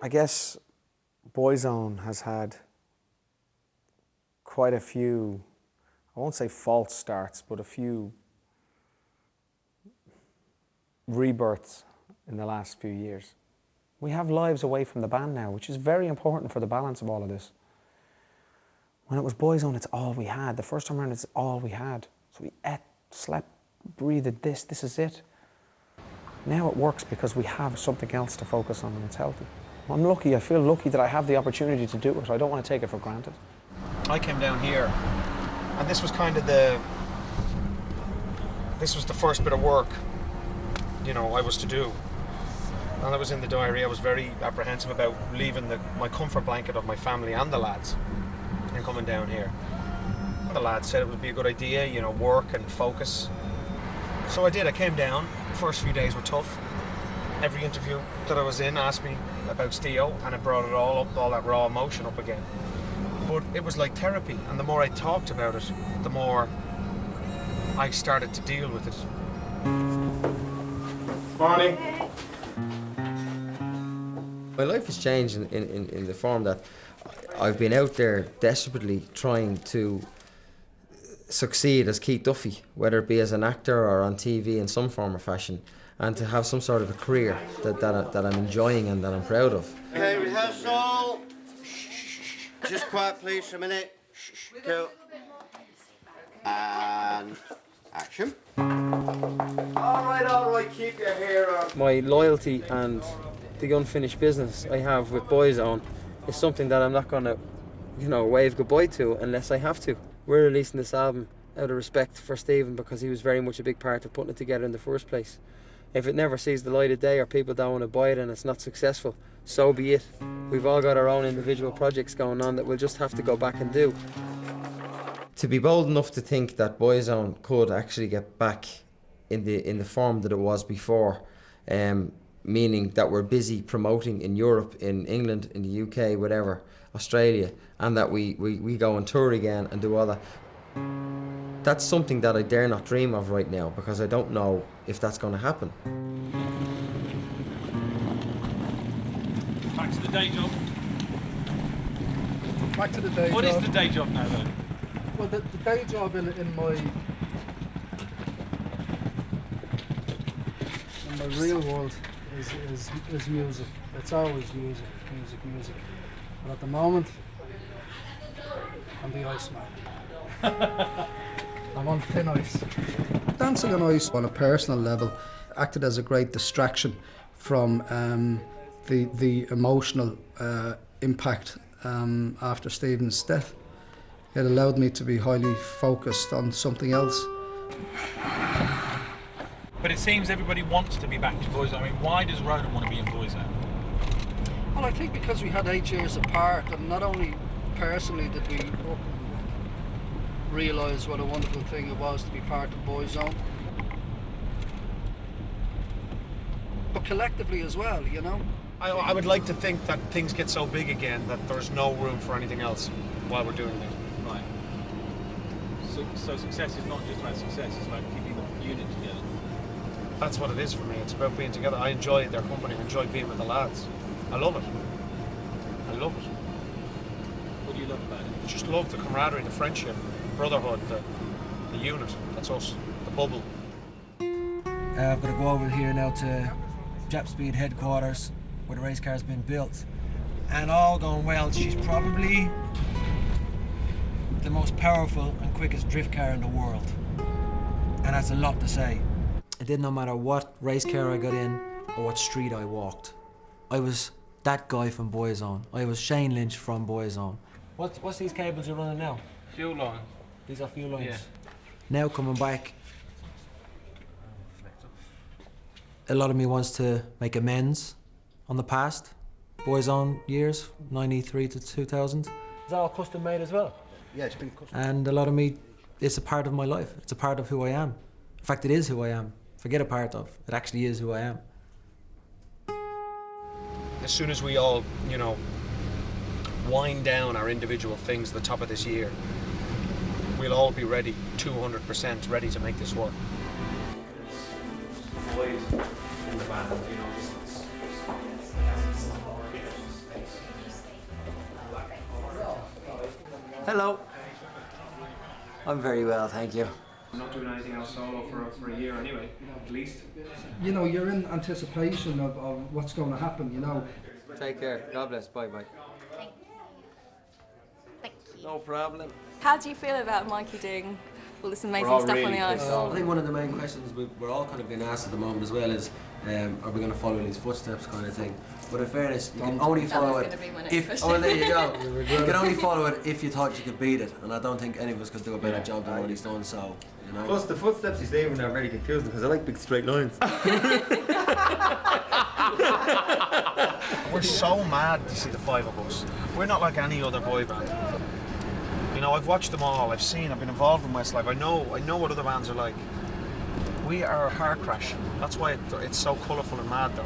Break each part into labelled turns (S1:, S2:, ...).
S1: I guess Boyzone has had quite a few, I won't say false starts, but a few rebirths in the last few years. We have lives away from the band now, which is very important for the balance of all of this. When it was Boyzone, it's all we had. The first time around, it's all we had. So we ate, slept, breathed this is it. Now it works because we have something else to focus on and it's healthy. I'm lucky, I feel lucky that I have the opportunity to do it. I don't want to take it for granted.
S2: I came down here and this was kind of this was the first bit of work, you know, I was to do. And I was in the diary, I was very apprehensive about leaving my comfort blanket of my family and the lads and coming down here. The lads said it would be a good idea, you know, work and focus. So I did, I came down. The first few days were tough. Every interview that I was in asked me about Steo and it brought it all up, all that raw emotion up again. But it was like therapy, and the more I talked about it, the more I started to deal with it. Morning.
S3: My life has changed in the form that I've been out there desperately trying to succeed as Keith Duffy, whether it be as an actor or on TV in some form or fashion, and to have some sort of a career that I'm enjoying and that I'm proud of.
S4: Okay, rehearsal. Just quiet, please, for a minute. Cool. And action. All right, keep your hair on.
S3: My loyalty and the unfinished business I have with Boyzone is something that I'm not going to, you know, wave goodbye to unless I have to. We're releasing this album out of respect for Stephen because he was very much a big part of putting it together in the first place. If it never sees the light of day or people don't want to buy it and it's not successful, so be it. We've all got our own individual projects going on that we'll just have to go back and do. To be bold enough to think that Boyzone could actually get back in the form that it was before, meaning that we're busy promoting in Europe, in England, in the UK, whatever, Australia, and that we go on tour again and do all that. That's something that I dare not dream of right now because I don't know if that's going to happen.
S5: Back to the day job.
S6: Back to the day job.
S5: What is the day job now then?
S6: Well, the day job in my real world is music. It's always music. But at the moment, I'm the Iceman. I'm on thin ice. Dancing on ice on a personal level acted as a great distraction from the emotional impact after Stephen's death. It allowed me to be highly focused on something else.
S5: But it seems everybody wants to be back in Boyzone. I mean, why does Ronan want to be in Boyzone?
S6: Well, I think because we had 8 years apart, and not only personally did we realise what a wonderful thing it was to be part of Boyzone, but collectively as well, you know.
S2: I would like to think that things get so big again that there's no room for anything else while we're doing this.
S5: Right. So success is not just about success, it's about keeping the unit together.
S2: That's what it is for me. It's about being together. I enjoy their company. I enjoy being with the lads. I love it. I love it.
S5: What do you love about it?
S2: I just love the camaraderie, the friendship, brotherhood, the unit. That's us, the bubble.
S7: I'm going to go over here now to Jap Speed headquarters where the race car's been built. And all going well, she's probably the most powerful and quickest drift car in the world. And that's a lot to say. It didn't matter what race car I got in or what street I walked. I was that guy from Boyzone. I was Shane Lynch from Boyzone. What's these cables you're running now?
S5: Fuel line.
S7: These are fuel lines.
S5: Yeah.
S7: Now coming back, a lot of me wants to make amends on the past. Boyzone years, 93 to 2000. Is that all custom made as well?
S6: Yeah, it's been custom.
S7: And a lot of me, it's a part of my life. It's a part of who I am. In fact, it is who I am. Forget a part of, it actually is who I am.
S2: As soon as we all, you know, wind down our individual things at the top of this year, we'll all be ready, 200% ready to make this work.
S1: Boys in the band, you know,
S7: Hello. I'm very well, thank you.
S2: I'm not doing anything else solo for a year anyway, at least.
S6: You know, you're in anticipation of what's going to happen, you know.
S3: Take care. God bless. Bye bye.
S8: Thank you.
S3: No problem.
S8: How do you feel about Mikey doing all this amazing
S3: We're all
S8: stuff
S3: really
S8: on the ice?
S3: pissed off. I think one of the main questions we're all kind of being asked at the moment as well is, are we going to follow in his footsteps, kind of thing. But in fairness, you can only follow
S8: was
S3: it
S8: gonna be my next
S3: if.
S8: question.
S3: Oh, there you go. You can only follow it if you thought you could beat it, and I don't think any of us could do a better job than what he's done. So, you know.
S9: Plus, the footsteps he's leaving are very confusing because I like big straight lines.
S2: We're so mad to see the five of us. We're not like any other boy band. You know, I've watched them all. I've been involved in Westlife. I know what other bands are like. We are a heart crash. That's why it's so colourful and mad, though.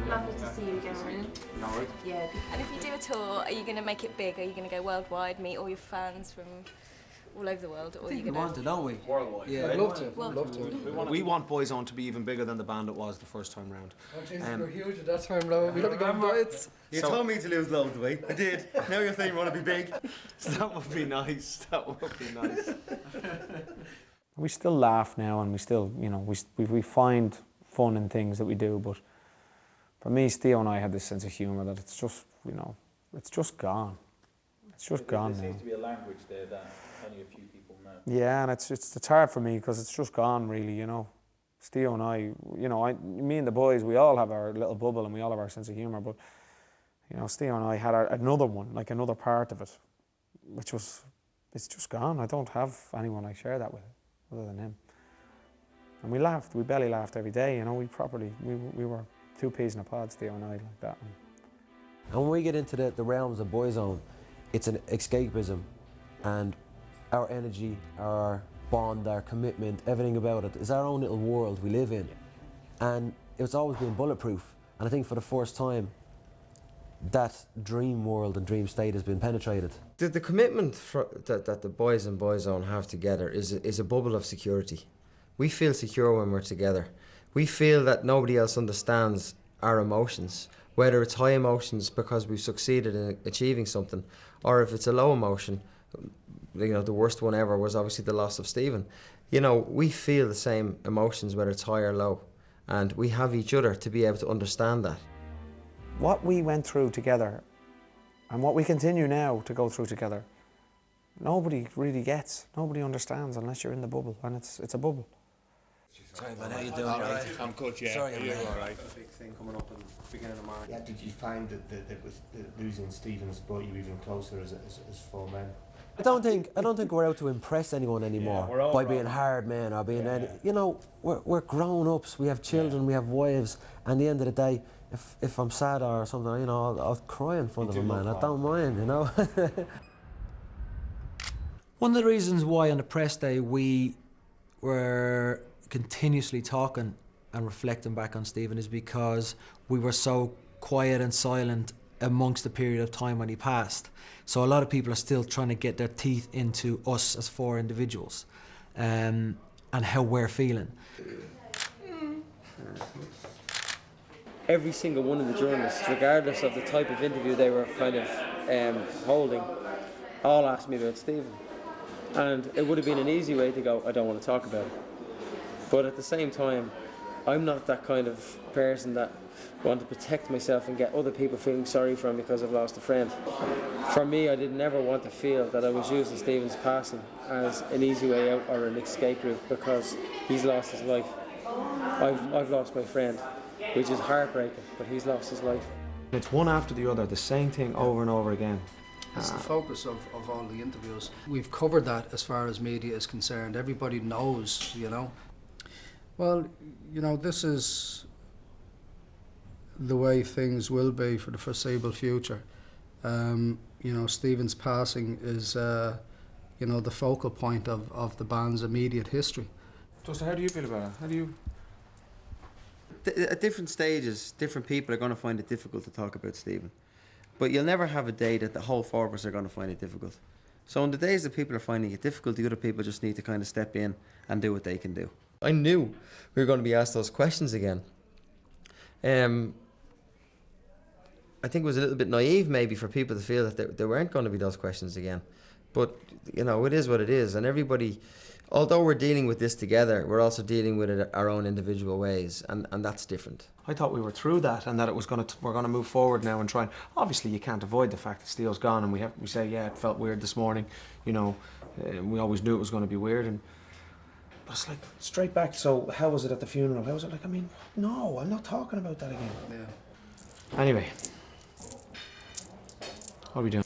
S10: Lovely to see you again.
S2: No,
S10: Yeah.
S8: And if you do a tour, are you going to make it big? Are you going to go worldwide, meet all your fans from all over the world? Or are you
S3: We
S8: going
S3: want it, don't we?
S2: Worldwide.
S3: Yeah.
S6: I'd love to.
S8: Well-
S6: Love to.
S2: We want Boyzone to be even bigger than the band it was the first time round.
S6: We're huge at that time, though. We don't go bites.
S9: You told me to lose loads of weight. I did. Now you're saying you want to be big.
S2: That would be nice. That would be nice.
S1: We still laugh now, and we still, you know, we find fun in things that we do. But for me, Theo and I had this sense of humour that it's just, you know, it's just gone. It's just gone now.
S5: There seems to be a language there that only a few people know.
S1: Yeah, and it's hard for me because it's just gone, really. You know, Theo and I, you know, me and the boys, we all have our little bubble and we all have our sense of humour. But you know, Theo and I had another one, like another part of it, which was, it's just gone. I don't have anyone I share that with, other than him. And we laughed. We belly laughed every day. You know, we were two peas in a pod, Theo and I, like that.
S11: And when we get into the realms of Boyzone, it's an escapism, and our energy, our bond, our commitment, everything about it is our own little world we live in. And it's always been bulletproof. And I think for the first time, that dream world and dream state has been penetrated.
S3: The commitment that the boys in Boyzone have together is a bubble of security. We feel secure when we're together. We feel that nobody else understands our emotions, whether it's high emotions because we've succeeded in achieving something, or if it's a low emotion. You know, the worst one ever was obviously the loss of Stephen. You know, we feel the same emotions, whether it's high or low, and we have each other to be able to understand that.
S1: What we went through together, and what we continue now to go through together, nobody really gets, nobody understands unless you're in the bubble, and it's a bubble.
S11: Sorry man, how you doing?
S9: All right. I'm good, yeah.
S11: Sorry,
S9: Are you
S11: man.
S9: all right?
S2: Big thing coming up in the beginning of March.
S12: Yeah, did you find that losing Stevens brought you even closer as four men?
S11: I don't think we're out to impress anyone anymore
S5: we're all
S11: by
S5: grown
S11: being
S5: up.
S11: hard men or being any. You know, we're grown ups. We have children. We have wives. And at the end of the day, if I'm sad or something, you know, I'll cry in front of a man. I don't mind, you know.
S7: One of the reasons why on the press day we were continuously talking and reflecting back on Stephen is because we were so quiet and silent amongst the period of time when he passed. So a lot of people are still trying to get their teeth into us as four individuals and how we're feeling.
S3: Every single one of the journalists, regardless of the type of interview they were kind of holding, all asked me about Stephen. And it would have been an easy way to go, I don't want to talk about it. But at the same time, I'm not that kind of person that want to protect myself and get other people feeling sorry for me because I've lost a friend. For me, I did never want to feel that I was using Stephen's passing as an easy way out or an escape route because he's lost his life. I've lost my friend, which is heartbreaking, but he's lost his life.
S2: It's one after the other, the same thing over and over again.
S6: It's the focus of all the interviews. We've covered that as far as media is concerned. Everybody knows, you know. Well, you know, this is the way things will be for the foreseeable future. You know, Stephen's passing is, you know, the focal point of the band's immediate history.
S2: Justin, how do you feel about it? How do you...
S3: At different stages, different people are going to find it difficult to talk about Stephen. But you'll never have a day that the whole four of us are going to find it difficult. So on the days that people are finding it difficult, the other people just need to kind of step in and do what they can do. I knew we were going to be asked those questions again. I think it was a little bit naive maybe for people to feel that there weren't going to be those questions again. But, you know, it is what it is. And everybody, although we're dealing with this together, we're also dealing with it our own individual ways. And that's different.
S1: I thought we were through that and that it was we're going to move forward now and try and... Obviously, you can't avoid the fact that Steele's gone and we say, yeah, it felt weird this morning. You know, we always knew it was going to be weird. But it's like, straight back, so how was it at the funeral? How was it? Like, I mean, no, I'm not talking about that again.
S6: Yeah.
S1: Anyway, what are we doing?